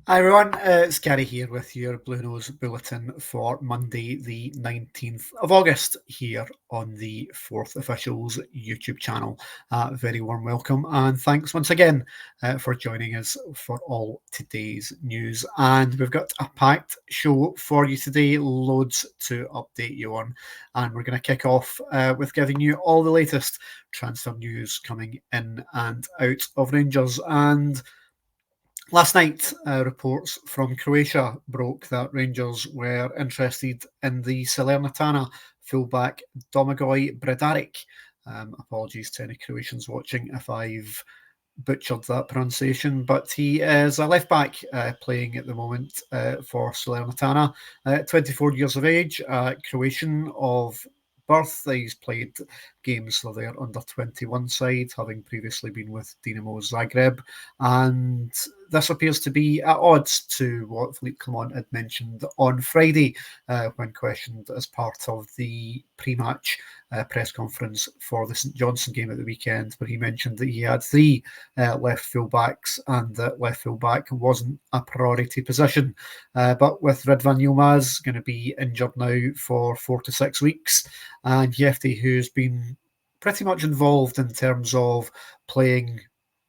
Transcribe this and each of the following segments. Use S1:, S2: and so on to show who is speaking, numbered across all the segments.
S1: Hi everyone, it's Gary here with your bluenose bulletin for Monday the 19th of August here on the 4th Officials YouTube channel. Very warm welcome and thanks once again for joining us for all today's news. And we've got a packed show for you today, loads to update you on. And we're going to kick off with giving you all the latest transfer news coming in and out of Rangers. And last night, reports from Croatia broke that Rangers were interested in the Salernitana fullback Domagoj Bredaric. Apologies to any Croatians watching if I've butchered that pronunciation, but he is a left back playing at the moment for Salernitana. 24 years of age, Croatian of birth. He's played games for their under 21 side, having previously been with Dinamo Zagreb, and this appears to be at odds to what Philippe Clement had mentioned on Friday when questioned as part of the pre-match press conference for the St Johnstone game at the weekend, where he mentioned that he had three left full-backs and that left full-back wasn't a priority position. But with Ridvan Yilmaz going to be injured now for 4 to 6 weeks, and Yefti, who's been pretty much involved in terms of playing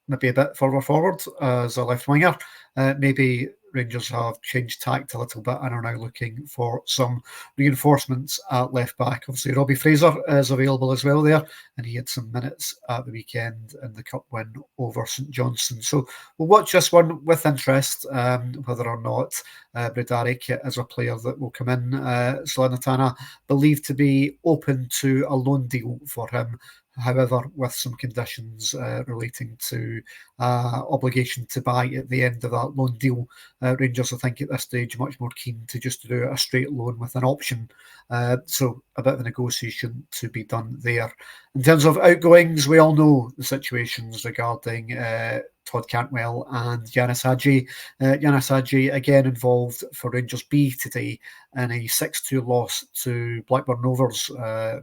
S1: maybe a bit further forward as a left winger. Maybe Rangers have changed tact a little bit and are now looking for some reinforcements at left back. Obviously, Robbie Fraser is available as well there, and he had some minutes at the weekend in the cup win over St Johnstone. So we'll watch this one with interest, whether or not Bredaric is a player that will come in. Salernitana believed to be open to a loan deal for him. However, with some conditions relating to obligation to buy at the end of that loan deal, Rangers, I think, at this stage, much more keen to just do a straight loan with an option. So a bit of a negotiation to be done there. In terms of outgoings, we all know the situations regarding Todd Cantwell and Yanis Hadji. Yanis Hadji again involved for Rangers B today in a 6-2 loss to Blackburn Rovers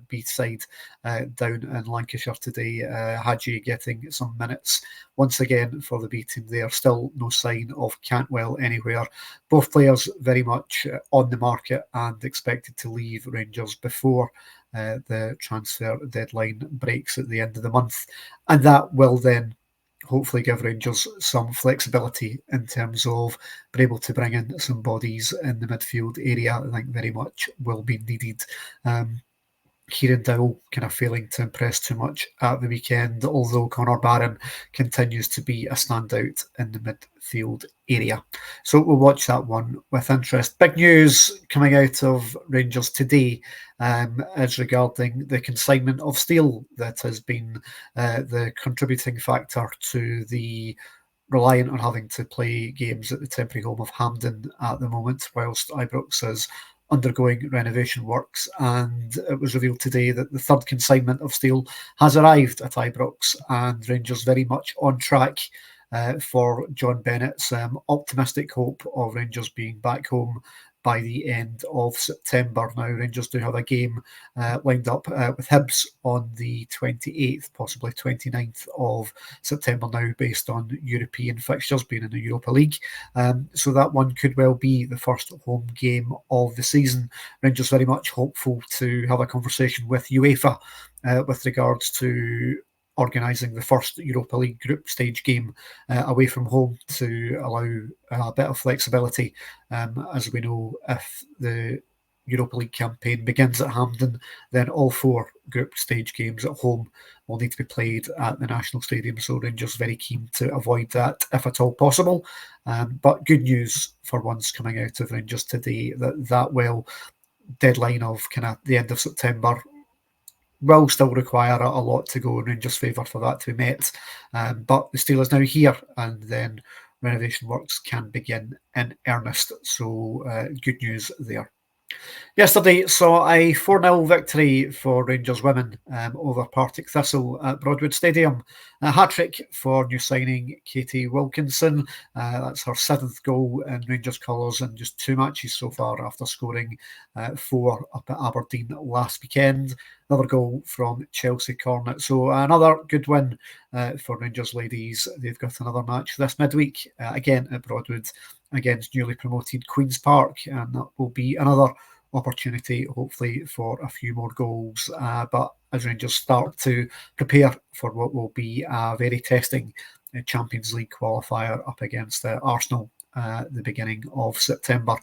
S1: B side down in Lancashire today. Hadji getting some minutes once again for the B team there. Still no sign of Cantwell anywhere. Both players very much on the market and expected to leave Rangers before the transfer deadline breaks at the end of the month. And that will then hopefully give Rangers some flexibility in terms of being able to bring in some bodies in the midfield area. I think very much will be needed. Kieran Dowell kind of failing to impress too much at the weekend, although Connor Barron continues to be a standout in the midfield area. So we'll watch that one with interest. Big news coming out of Rangers today is regarding the consignment of steel that has been the contributing factor to the reliant on having to play games at the temporary home of Hampden at the moment, whilst Ibrox is undergoing renovation works. And it was revealed today that the third consignment of steel has arrived at Ibrox, and Rangers very much on track for John Bennett's optimistic hope of Rangers being back home by the end of September. Now, Rangers do have a game lined up with Hibs on the 28th, possibly 29th of September now, based on European fixtures being in the Europa League. So that one could well be the first home game of the season. Rangers very much hopeful to have a conversation with UEFA with regards to organising the first Europa League group stage game away from home to allow a bit of flexibility. As we know, if the Europa League campaign begins at Hampden, then all four group stage games at home will need to be played at the National Stadium. So Rangers very keen to avoid that if at all possible. But good news for once coming out of Rangers today that deadline of kind of the end of September will still require a lot to go in Rangers' favour for that to be met. But the steel is now here, and then renovation works can begin in earnest. So good news there. Yesterday saw a 4-0 victory for Rangers women over Partick Thistle at Broadwood Stadium. A hat-trick for new signing Katie Wilkinson. That's her 7th goal in Rangers colours in just 2 matches so far, after scoring 4 up at Aberdeen last weekend. another goal from Chelsea Cornet. So another good win for Rangers ladies. They've got another match this midweek, again at Broadwood, against newly promoted Queen's Park, and that will be another opportunity, hopefully, for a few more goals. But as Rangers start to prepare for what will be a very testing Champions League qualifier up against Arsenal the beginning of September.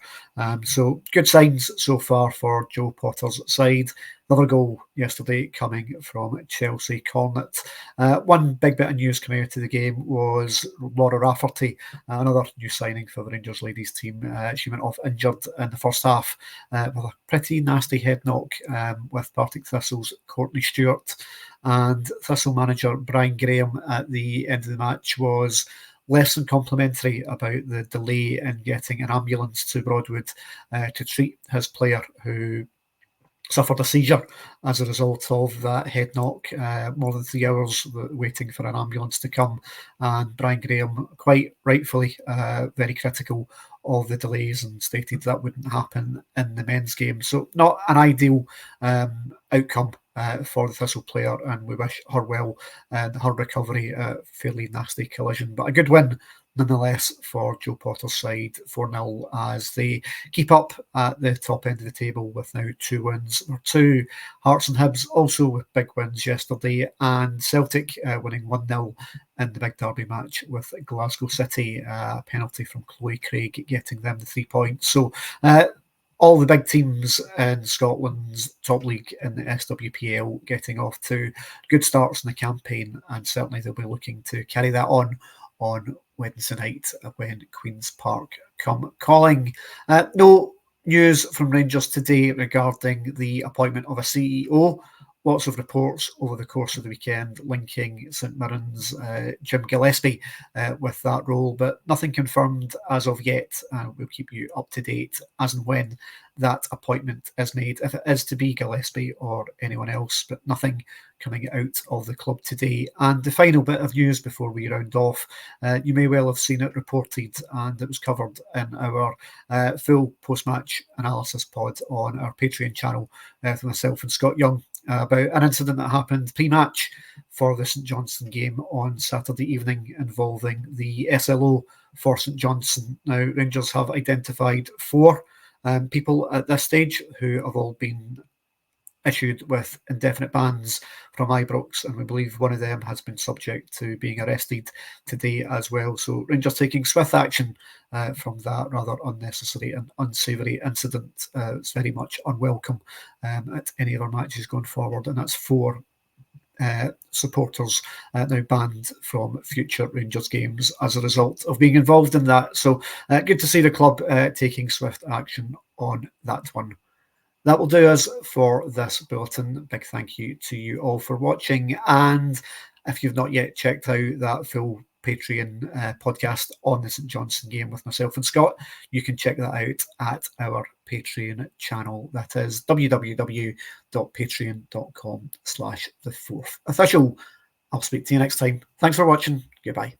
S1: So good signs so far for Joe Potter's side. Another goal yesterday coming from Chelsea Cornet. One big bit of news coming out of the game was Laura Rafferty, another new signing for the Rangers ladies team. She went off injured in the first half with a pretty nasty head knock with Partick Thistle's Courtney Stewart. And Thistle manager Brian Graham at the end of the match was less than complimentary about the delay in getting an ambulance to Broadwood to treat his player, who suffered a seizure as a result of that head knock. More than 3 hours waiting for an ambulance to come, and Brian Graham, quite rightfully, very critical of the delays and stated that wouldn't happen in the men's game. So not an ideal outcome for the Thistle player, and we wish her well and her recovery. Fairly nasty collision, but a good win nonetheless for Joe Potter's side, 4-0, as they keep up at the top end of the table with now 2 wins. Or 2 Hearts and Hibs also with big wins yesterday, and Celtic winning 1-0 in the big derby match with Glasgow City. A penalty from Chloe Craig getting them the 3 points. So all the big teams in Scotland's top league in the SWPL getting off to good starts in the campaign, and certainly they'll be looking to carry that on Wednesday night when Queen's Park come calling. No news from Rangers today regarding the appointment of a CEO. Lots of reports over the course of the weekend linking St Mirren's Jim Gillespie with that role, but nothing confirmed as of yet. We'll keep you up to date as and when that appointment is made, if it is to be Gillespie or anyone else, but nothing coming out of the club today. And the final bit of news before we round off, you may well have seen it reported, and it was covered in our full post-match analysis pod on our Patreon channel with myself and Scott Young, about an incident that happened pre-match for the St Johnstone game on Saturday evening involving the SLO for St Johnstone. Now, Rangers have identified 4 people at this stage who have all been issued with indefinite bans from Ibrox, and we believe one of them has been subject to being arrested today as well. So Rangers taking swift action from that rather unnecessary and unsavoury incident. It's very much unwelcome at any of our matches going forward, and that's 4 supporters now banned from future Rangers games as a result of being involved in that. So good to see the club taking swift action on that one. That will do us for this bulletin. Big thank you to you all for watching. And if you've not yet checked out that full Patreon podcast on the St Johnstone game with myself and Scott, you can check that out at our Patreon channel. That is www.patreon.com/the4thofficial. I'll speak to you next time. Thanks for watching. Goodbye.